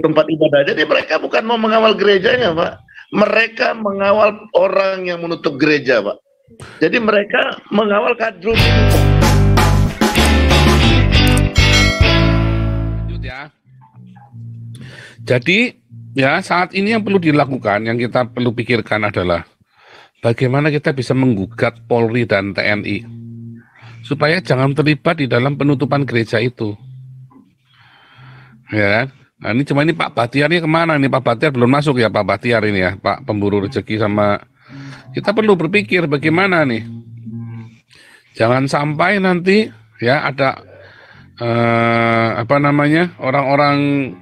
tempat ibadah. Jadi mereka bukan mau mengawal gerejanya, Pak. Mereka mengawal orang yang menutup gereja, Pak. Jadi mereka mengawal kadrun. Lanjut ya. Jadi ya saat ini yang perlu dilakukan, yang kita perlu pikirkan adalah bagaimana kita bisa menggugat Polri dan TNI supaya jangan terlibat di dalam penutupan gereja itu. Ya kan? Nah ini Pak Bahtiar ini kemana nih? Pak Bahtiar belum masuk ya, Pak Bahtiar ini ya, Pak pemburu rezeki sama. Kita perlu berpikir bagaimana nih. Jangan sampai nanti ya ada orang-orang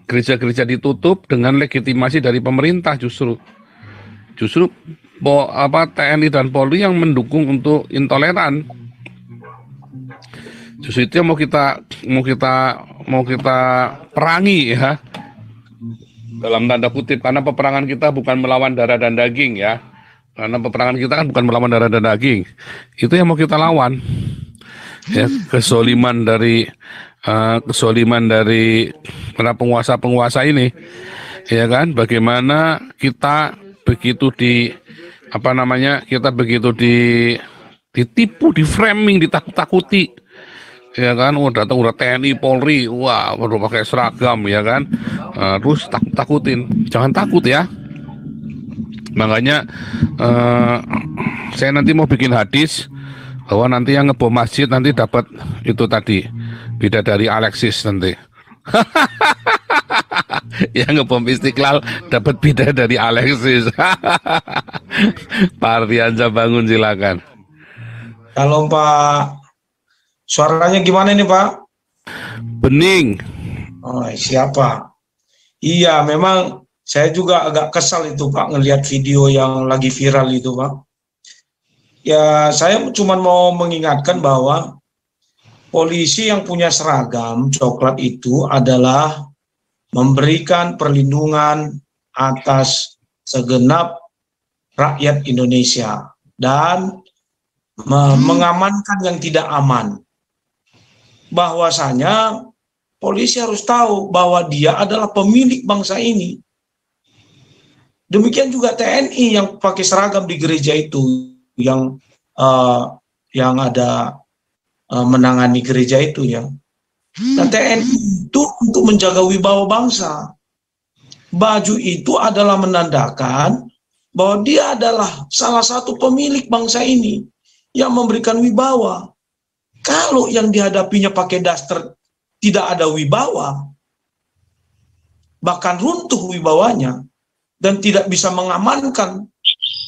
gereja-gereja ditutup dengan legitimasi dari pemerintah justru TNI dan Polri yang mendukung untuk intoleran. Justru itu yang mau kita perangi ya, dalam tanda kutip, karena peperangan kita bukan melawan darah dan daging ya, karena peperangan kita kan bukan melawan darah dan daging, itu yang mau kita lawan ya, kesoliman dari para penguasa ini ya kan, bagaimana kita begitu ditipu, di framing, ditakut-takuti ya kan. Datang udah TNI Polri, wah baru pakai seragam ya kan, terus takutin. Jangan takut ya. Makanya saya nanti mau bikin hadis bahwa nanti yang ngebom masjid nanti dapat itu tadi, bidadari Alexis nanti. Yang ngebom Istiqlal dapat bidadari Alexis. Pak Arfiansyah Bangun, silakan. Kalau Pak, suaranya gimana ini Pak? Bening. Oh, siapa? Iya, memang saya juga agak kesal itu Pak, ngelihat video yang lagi viral itu Pak. Ya, saya cuma mau mengingatkan bahwa polisi yang punya seragam coklat itu adalah memberikan perlindungan atas segenap rakyat Indonesia dan mengamankan yang tidak aman. Bahwasanya polisi harus tahu bahwa dia adalah pemilik bangsa ini. Demikian juga TNI yang pakai seragam di gereja itu, yang ada menangani gereja itu ya. Nah, TNI itu untuk menjaga wibawa bangsa. Baju itu adalah menandakan bahwa dia adalah salah satu pemilik bangsa ini yang memberikan wibawa. Kalau yang dihadapinya pakai daster tidak ada wibawa, bahkan runtuh wibawanya, dan tidak bisa mengamankan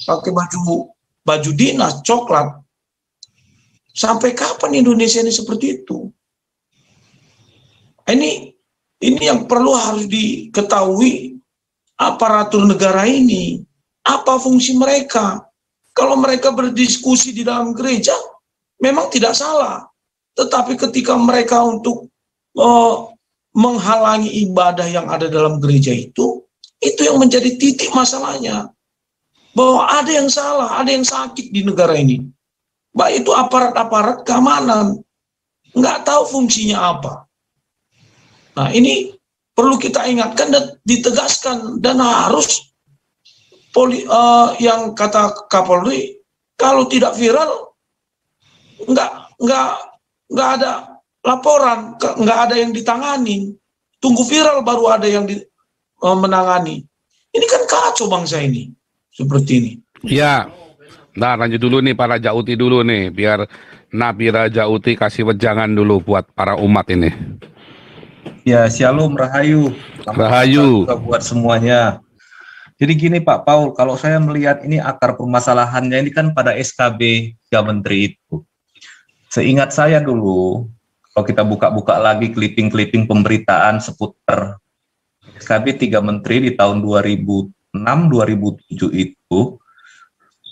pakai baju dinas coklat, sampai kapan Indonesia ini seperti itu? Ini yang perlu harus diketahui aparatur negara ini. Apa fungsi mereka? Kalau mereka berdiskusi di dalam gereja, memang tidak salah. Tetapi ketika mereka untuk menghalangi ibadah yang ada dalam gereja itu yang menjadi titik masalahnya. Bahwa ada yang salah, ada yang sakit di negara ini. Baik itu aparat-aparat keamanan. Nggak tahu fungsinya apa. Nah, ini perlu kita ingatkan dan ditegaskan, dan harus yang kata Kapolri, kalau tidak viral nggak ada laporan, nggak ada yang ditangani. Tunggu viral baru ada yang menangani. Ini kan kacau bangsa ini seperti ini. Ya, nah lanjut dulu nih para Jauti dulu nih, biar Nabira Jauti kasih wejangan dulu buat para umat ini. Ya, Shalom, Rahayu. Rahayu. Buat semuanya. Jadi gini Pak Paul, kalau saya melihat ini akar permasalahannya ini kan pada SKB 3 Menteri itu. Seingat saya dulu, kalau kita buka-buka lagi clipping-clipping pemberitaan seputar SKB 3 Menteri di tahun 2006-2007 itu,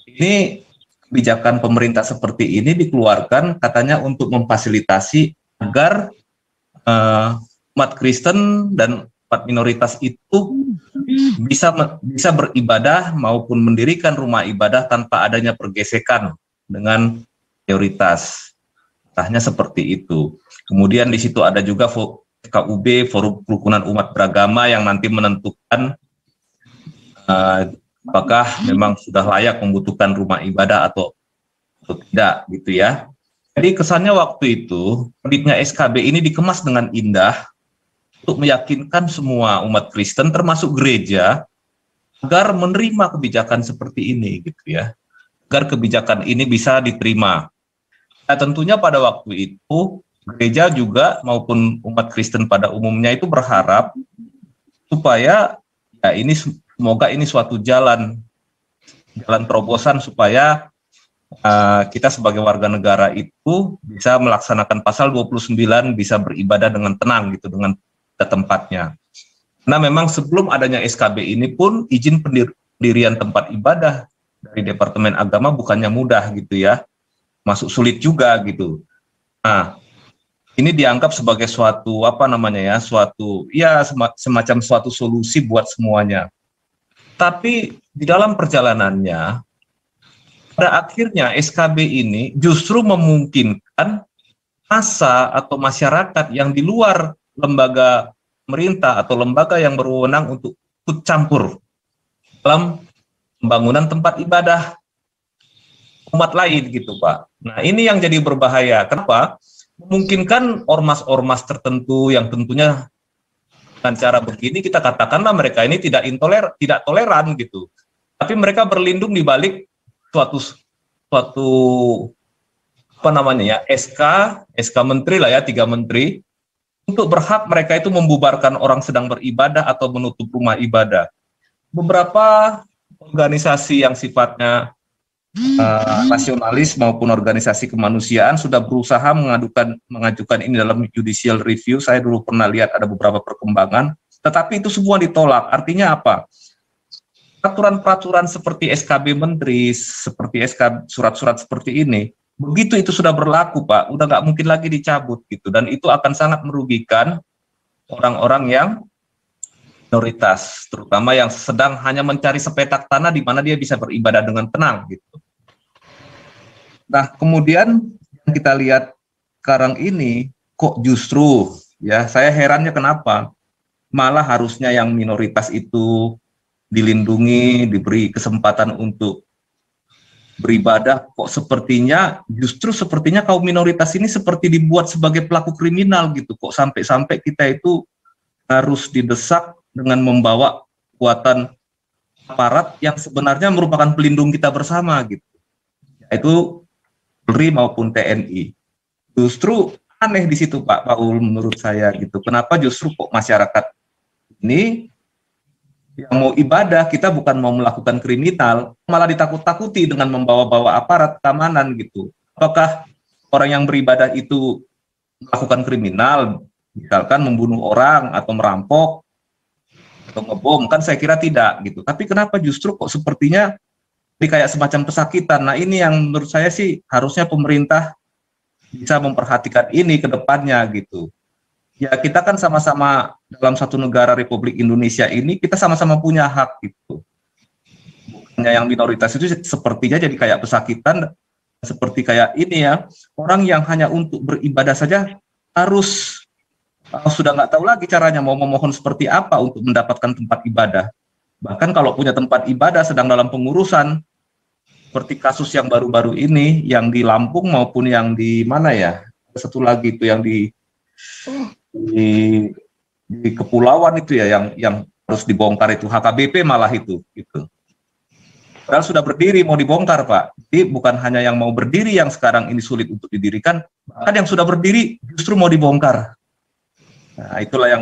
ini kebijakan pemerintah seperti ini dikeluarkan katanya untuk memfasilitasi agar umat Kristen dan umat minoritas itu bisa beribadah maupun mendirikan rumah ibadah tanpa adanya pergesekan dengan mayoritas. Entahnya seperti itu. Kemudian di situ ada juga FKUB, Forum Kerukunan Umat Beragama, yang nanti menentukan apakah memang sudah layak membutuhkan rumah ibadah atau tidak gitu ya. Jadi kesannya waktu itu terbitnya SKB ini dikemas dengan indah untuk meyakinkan semua umat Kristen termasuk gereja agar menerima kebijakan seperti ini gitu ya. Agar kebijakan ini bisa diterima. Nah, tentunya pada waktu itu gereja juga maupun umat Kristen pada umumnya itu berharap supaya ya ini semoga ini suatu jalan terobosan supaya kita sebagai warga negara itu bisa melaksanakan pasal 29, bisa beribadah dengan tenang gitu, dengan tempatnya. Nah, memang sebelum adanya SKB ini pun izin pendirian tempat ibadah dari Departemen Agama bukannya mudah gitu ya, masuk sulit juga gitu. Nah, ini dianggap sebagai suatu semacam suatu solusi buat semuanya. Tapi di dalam perjalanannya, pada akhirnya SKB ini justru memungkinkan massa atau masyarakat yang di luar lembaga pemerintah atau lembaga yang berwenang untuk ikut campur dalam pembangunan tempat ibadah umat lain gitu Pak. Nah, ini yang jadi berbahaya. Kenapa? Memungkinkan ormas-ormas tertentu yang tentunya dengan cara begini kita katakanlah mereka ini tidak toleran gitu. Tapi mereka berlindung di balik suatu SK menteri lah ya, 3 menteri untuk berhak mereka itu membubarkan orang sedang beribadah atau menutup rumah ibadah. Beberapa organisasi yang sifatnya nasionalis maupun organisasi kemanusiaan sudah berusaha mengajukan ini dalam judicial review. Saya dulu pernah lihat ada beberapa perkembangan, tetapi itu semua ditolak. Artinya apa? Peraturan-peraturan seperti SKB Menteri, seperti surat-surat seperti ini, begitu itu sudah berlaku Pak, udah nggak mungkin lagi dicabut gitu, dan itu akan sangat merugikan orang-orang yang minoritas, terutama yang sedang hanya mencari sepetak tanah di mana dia bisa beribadah dengan tenang gitu. Nah, kemudian yang kita lihat sekarang ini kok justru ya saya herannya kenapa malah harusnya yang minoritas itu dilindungi, diberi kesempatan untuk beribadah, kok sepertinya kaum minoritas ini seperti dibuat sebagai pelaku kriminal gitu, kok sampai-sampai kita itu harus didesak dengan membawa kekuatan aparat yang sebenarnya merupakan pelindung kita bersama gitu, yaitu Polri maupun TNI. Justru aneh di situ Pak Paul menurut saya gitu. Kenapa justru kok masyarakat ini yang mau ibadah, kita bukan mau melakukan kriminal, malah ditakut-takuti dengan membawa-bawa aparat keamanan gitu. Apakah orang yang beribadah itu melakukan kriminal, misalkan membunuh orang atau merampok atau ngebom? Kan saya kira tidak gitu. Tapi kenapa justru kok sepertinya kayak semacam pesakitan? Nah, ini yang menurut saya sih harusnya pemerintah bisa memperhatikan ini ke depannya gitu. Ya, kita kan sama-sama dalam satu negara Republik Indonesia ini, kita sama-sama punya hak gitu. Bukannya yang minoritas itu sepertinya jadi kayak pesakitan, seperti kayak ini ya, orang yang hanya untuk beribadah saja harus sudah nggak tahu lagi caranya mau memohon seperti apa untuk mendapatkan tempat ibadah. Bahkan kalau punya tempat ibadah sedang dalam pengurusan, seperti kasus yang baru-baru ini, yang di Lampung maupun yang di mana ya, satu lagi itu yang di kepulauan itu ya, yang harus dibongkar itu, HKBP malah itu gitu. Padahal sudah berdiri mau dibongkar Pak. Jadi bukan hanya yang mau berdiri yang sekarang ini sulit untuk didirikan, bahkan yang sudah berdiri justru mau dibongkar. Nah, itulah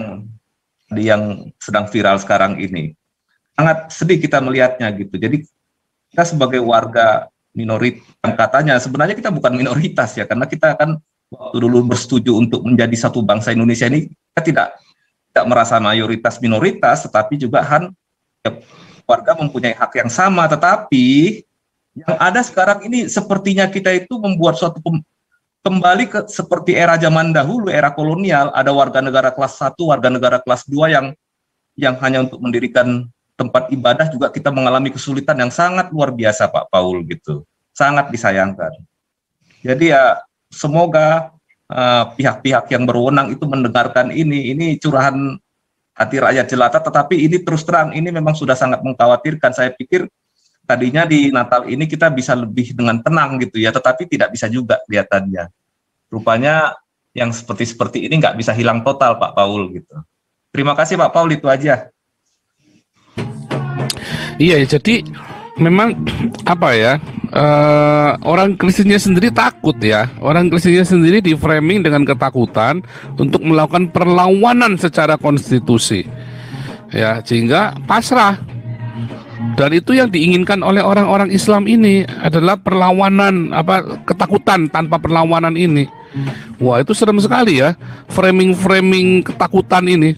yang sedang viral sekarang ini. Sangat sedih kita melihatnya gitu. Jadi kita sebagai warga minoritas, katanya sebenarnya kita bukan minoritas ya, karena kita kan waktu dulu bersetuju untuk menjadi satu bangsa Indonesia ini, kita tidak merasa mayoritas minoritas, tetapi juga warga mempunyai hak yang sama. Tetapi yang ada sekarang ini sepertinya kita itu membuat suatu kembali ke seperti era zaman dahulu, era kolonial. Ada warga negara kelas 1, warga negara kelas 2 yang hanya untuk mendirikan tempat ibadah juga kita mengalami kesulitan yang sangat luar biasa Pak Paul gitu. Sangat disayangkan. Jadi ya semoga pihak-pihak yang berwenang itu mendengarkan ini curahan hati rakyat jelata, tetapi ini terus terang ini memang sudah sangat mengkhawatirkan. Saya pikir tadinya di Natal ini kita bisa lebih dengan tenang gitu ya, tetapi tidak bisa juga kelihatannya. Rupanya yang seperti ini nggak bisa hilang total, Pak Paul gitu. Terima kasih Pak Paul, itu aja. Iya, jadi memang apa ya, orang Kristennya sendiri takut ya. Orang Kristennya sendiri di framing dengan ketakutan untuk melakukan perlawanan secara konstitusi, ya, sehingga pasrah. Dan itu yang diinginkan oleh orang-orang Islam ini adalah perlawanan, ketakutan tanpa perlawanan ini. Wah, itu serem sekali ya, framing ketakutan ini.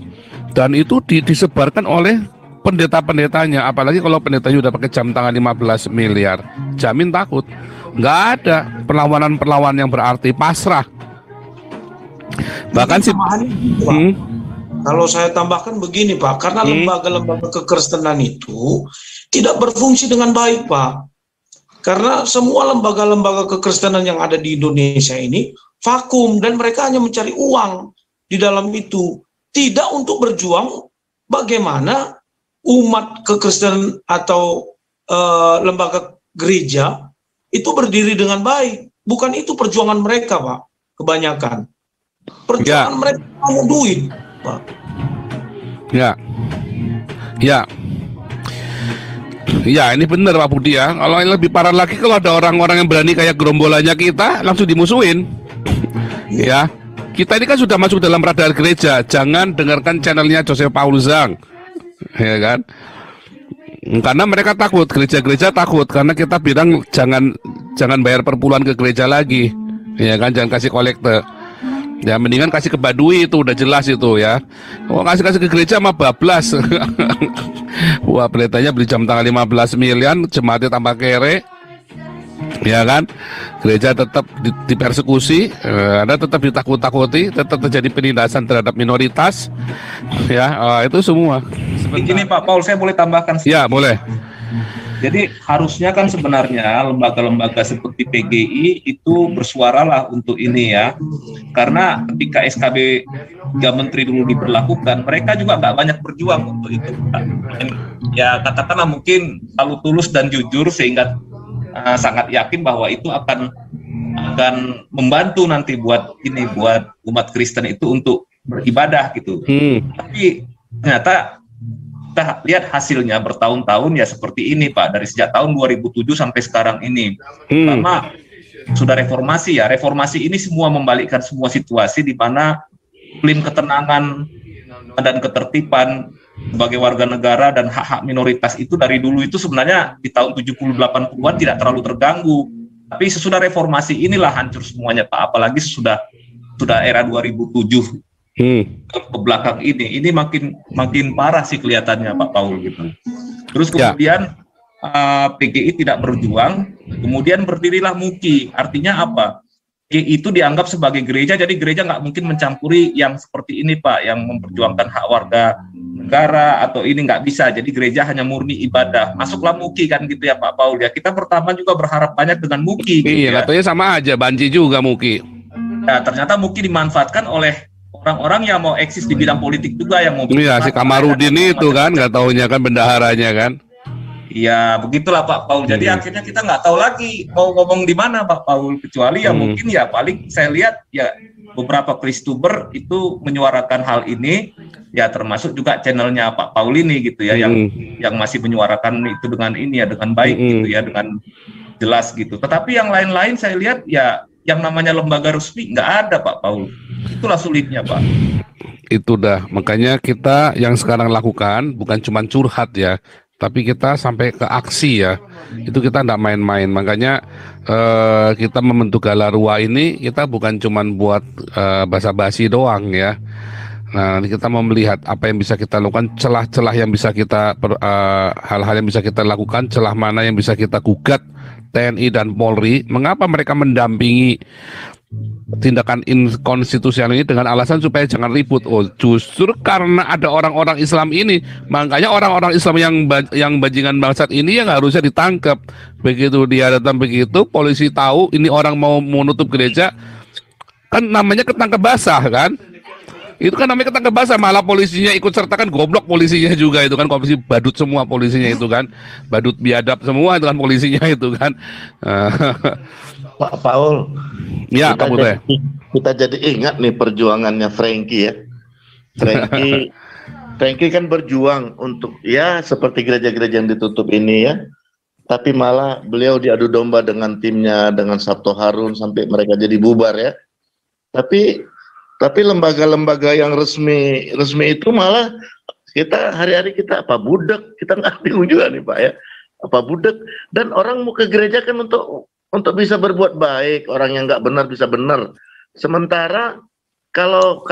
Dan itu disebarkan oleh pendeta-pendetanya, apalagi kalau pendetanya udah pakai jam tangan 15 miliar, jamin takut. Nggak ada perlawanan yang berarti, pasrah. Bahkan kalau saya tambahkan begini Pak, karena lembaga-lembaga kekristenan itu tidak berfungsi dengan baik Pak. Karena semua lembaga-lembaga kekristenan yang ada di Indonesia ini vakum, dan mereka hanya mencari uang di dalam itu, tidak untuk berjuang bagaimana umat kekristenan atau lembaga gereja itu berdiri dengan baik. Bukan itu perjuangan mereka Pak, kebanyakan. Perjuangan mereka hanya duit Pak. Ya, ini benar Pak Budi ya. Kalau yang lebih parah lagi, kalau ada orang-orang yang berani kayak gerombolannya kita, langsung dimusuhin. Ya, kita ini kan sudah masuk dalam radar gereja. Jangan dengarkan channelnya Joseph Paul Zhang, ya kan? Karena mereka takut, gereja-gereja takut, karena kita bilang jangan bayar per bulan ke gereja lagi, ya kan? Jangan kasih kolekte. Ya, mendingan kasih ke Badui, itu udah jelas itu ya. Oh, kasih ke gereja mah bablas. Wah, pendetanya beli jam tangan 15 miliar, jemaatnya tambah kere, ya kan? Gereja tetap dipersekusi, Anda tetap ditakut-takuti, tetap terjadi penindasan terhadap minoritas, ya, itu semua. Begini Pak Paul, saya boleh tambahkan sedikit? Ya, boleh. Jadi harusnya kan sebenarnya lembaga-lembaga seperti PGI itu bersuaralah untuk ini ya, karena ketika SKB 3 Menteri dulu diberlakukan, mereka juga nggak banyak berjuang untuk itu. Ya katakanlah mungkin selalu tulus dan jujur, sehingga sangat yakin bahwa itu akan membantu nanti buat umat Kristen itu untuk beribadah gitu. Tapi ternyata kita lihat hasilnya bertahun-tahun ya seperti ini Pak, dari sejak tahun 2007 sampai sekarang ini. Pertama sudah reformasi ya, reformasi ini semua membalikkan semua situasi di mana iklim ketenangan dan ketertiban sebagai warga negara dan hak-hak minoritas itu dari dulu itu sebenarnya di tahun 70-80-an tidak terlalu terganggu. Tapi sesudah reformasi inilah hancur semuanya Pak, apalagi sudah era 2007 ke belakang ini makin parah sih kelihatannya Pak Paul gitu. Terus kemudian PGI tidak berjuang, kemudian berdirilah MUKI. Artinya apa? PGI itu dianggap sebagai gereja, jadi gereja nggak mungkin mencampuri yang seperti ini Pak, yang memperjuangkan hak warga negara atau ini nggak bisa. Jadi gereja hanya murni ibadah. Masuklah MUKI kan gitu ya Pak Paul ya. Kita pertama juga berharap banyak dengan MUKI. Iya, gitu katanya sama aja, banci juga MUKI. Nah, ternyata MUKI dimanfaatkan oleh orang-orang yang mau eksis di bidang politik juga, yang mau. Iya, si Kamarudin itu kan, nggak taunya kan bendaharanya kan. Iya, begitulah Pak Paul. Jadi akhirnya kita nggak tahu lagi mau ngomong di mana Pak Paul, kecuali ya mungkin ya paling saya lihat ya beberapa Kristuber itu menyuarakan hal ini, ya termasuk juga channelnya Pak Paul ini gitu ya, yang masih menyuarakan itu dengan ini ya, dengan baik gitu ya, dengan jelas gitu. Tetapi yang lain-lain saya lihat ya yang namanya lembaga resmi nggak ada Pak Paul. Itulah sulitnya Pak. Itu dah, makanya kita yang sekarang lakukan bukan cuma curhat ya, tapi kita sampai ke aksi ya. Itu kita nggak main-main. Makanya kita membentuk Galarua ini, kita bukan cuma buat basa-basi doang ya. Nah, nanti kita mau melihat apa yang bisa kita lakukan, celah-celah yang bisa kita hal-hal yang bisa kita lakukan, celah mana yang bisa kita gugat TNI dan Polri. Mengapa mereka mendampingi tindakan inkonstitusional ini dengan alasan supaya jangan ribut? Oh, justru karena ada orang-orang Islam ini, makanya orang-orang Islam yang bajingan bangsat ini yang harusnya ditangkap. Begitu dia datang begitu, polisi tahu ini orang mau menutup gereja, kan namanya ketangkep basah kan. Itu kan namanya ketangkep basah, malah polisinya ikut serta kan, goblok polisinya juga itu kan, polisi badut semua polisinya itu kan, badut biadab semua itu kan polisinya itu kan. Pak Paul, Ya, Pak Putih. kita jadi ingat nih perjuangannya Frankie ya. Frankie kan berjuang untuk ya seperti gereja-gereja yang ditutup ini ya. Tapi malah beliau diadu domba dengan timnya, dengan Sabto Harun sampai mereka jadi bubar ya. Tapi lembaga-lembaga yang resmi itu malah kita hari-hari kita apa budak, kita nggak bingung juga nih Pak ya. Apa budak, dan orang mau ke gereja kan untuk bisa berbuat baik, orang yang nggak benar bisa benar. Sementara kalau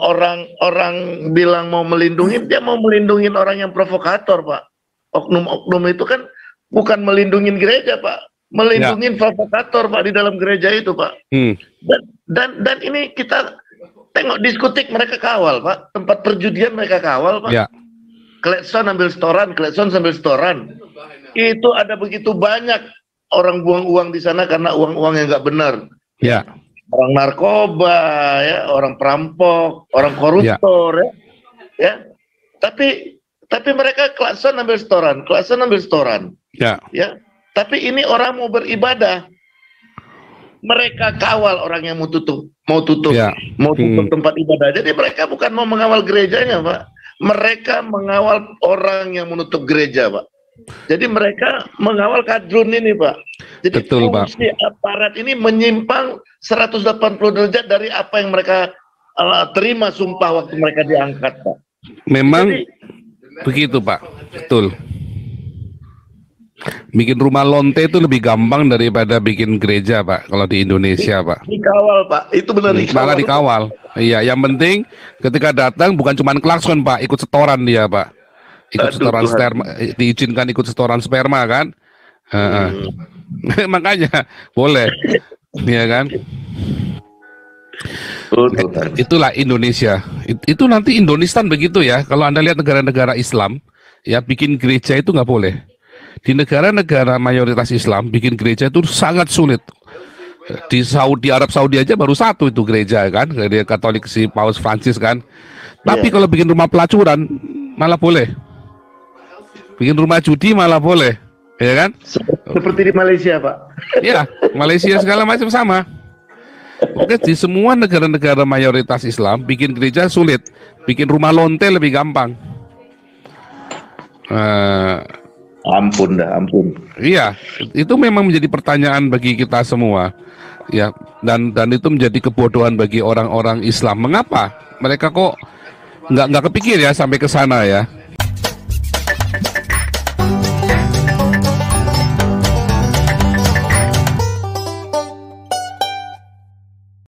orang bilang mau melindungi, dia mau melindungi orang yang provokator Pak. Oknum-oknum itu kan bukan melindungi gereja Pak, melindungi provokator Pak di dalam gereja itu Pak. Dan ini kita tengok diskotik mereka kawal Pak, tempat perjudian mereka kawal Pak. Klekson ambil setoran, klekson sambil setoran. Itu ada begitu banyak orang buang uang di sana karena uang-uang yang nggak benar. Orang narkoba, ya, orang perampok, orang koruptor, ya. Tapi mereka klakson ambil setoran, ya. Tapi ini orang mau beribadah, mereka kawal orang yang mau tutup tempat ibadah. Jadi mereka bukan mau mengawal gerejanya, Pak. Mereka mengawal orang yang menutup gereja, Pak. Jadi mereka mengawal kadrun ini, Pak. Jadi betul, fungsi aparat ini menyimpang 180 derajat dari apa yang mereka terima sumpah waktu mereka diangkat, Pak. Memang begitu, Pak. Betul. Bikin rumah lonte itu lebih gampang daripada bikin gereja, Pak, kalau di Indonesia, Pak. Dikawal, Pak. Itu benar dikawal. Malah dikawal. Iya, yang penting ketika datang bukan cuma klakson, Pak, ikut setoran dia, Pak. Ikut setoran sperma, diizinkan ikut setoran sperma kan? Makanya boleh, ya kan? Itulah Indonesia. Itu nanti Indonesia begitu ya. Kalau Anda lihat negara-negara Islam, ya bikin gereja itu nggak boleh. Di negara-negara mayoritas Islam bikin gereja itu sangat sulit. Di Arab Saudi aja baru satu itu gereja kan, gereja Katolik si Paus Francis kan. Tapi kalau bikin rumah pelacuran malah boleh. Bikin rumah judi malah boleh, ya kan? Seperti di Malaysia, Pak. Ya, Malaysia segala macam sama. Oke, di semua negara-negara mayoritas Islam bikin gereja sulit, bikin rumah lonte lebih gampang. Ampun. Iya, itu memang menjadi pertanyaan bagi kita semua, ya. Dan itu menjadi kebodohan bagi orang-orang Islam. Mengapa mereka kok nggak kepikir ya sampai ke sana ya?